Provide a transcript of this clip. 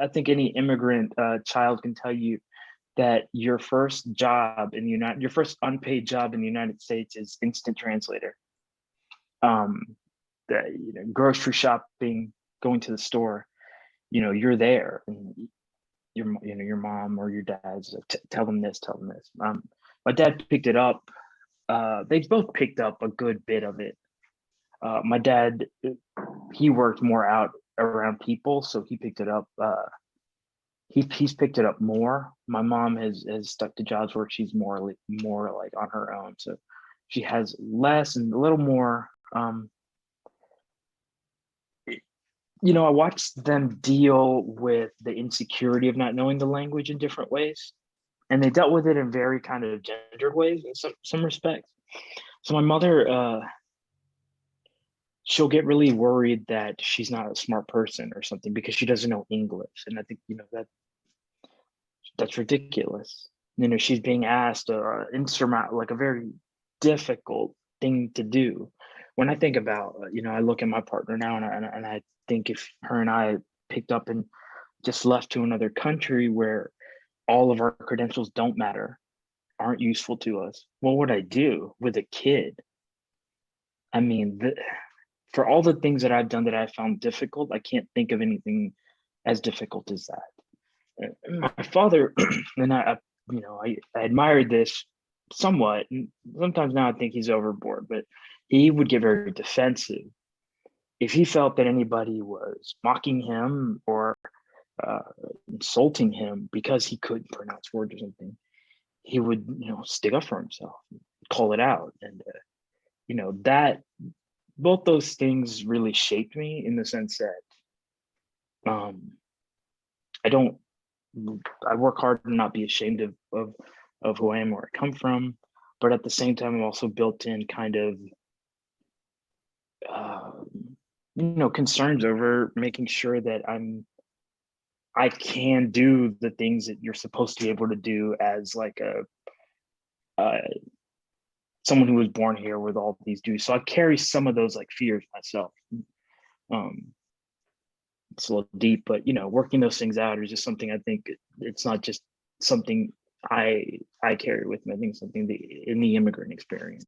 I think any immigrant child can tell you that your first job in the United, your first unpaid job in the United States is instant translator. Um, grocery shopping, going to the store, you're there, and your mom or your dad's like, tell them this, tell them this. My dad picked it up. They both picked up a good bit of it. My dad, he worked more out around people, so he picked it up. He's picked it up more. My mom has stuck to jobs where she's more like on her own, so she has less and a little more. I watched them deal with the insecurity of not knowing the language in different ways, and they dealt with it in very kind of gendered ways in some respects. So my mother, she'll get really worried that she's not a smart person or something because she doesn't know English, and I think that's ridiculous. She's being asked a insurmount like a very difficult thing to do. When I think about, I look at my partner now, and I think if her and I picked up and just left to another country where all of our credentials don't matter, aren't useful to us, what would I do with a kid? I mean, for all the things that I've done that I found difficult, I can't think of anything as difficult as that. My father and I admired this somewhat, and sometimes now I think he's overboard, but he would get very defensive if he felt that anybody was mocking him or uh, insulting him because he couldn't pronounce words or something. He would, stick up for himself, call it out, and that both those things really shaped me in the sense that um, I don't I work hard to not be ashamed of who I am, where I come from, but at the same time, I'm also built in kind of concerns over making sure that I can do the things that you're supposed to be able to do as like uh, someone who was born here with all these duties. So I carry some of those like fears myself. Um, it's a little deep, but working those things out is just something I think it's not just something I carry with me. I think something in the immigrant experience.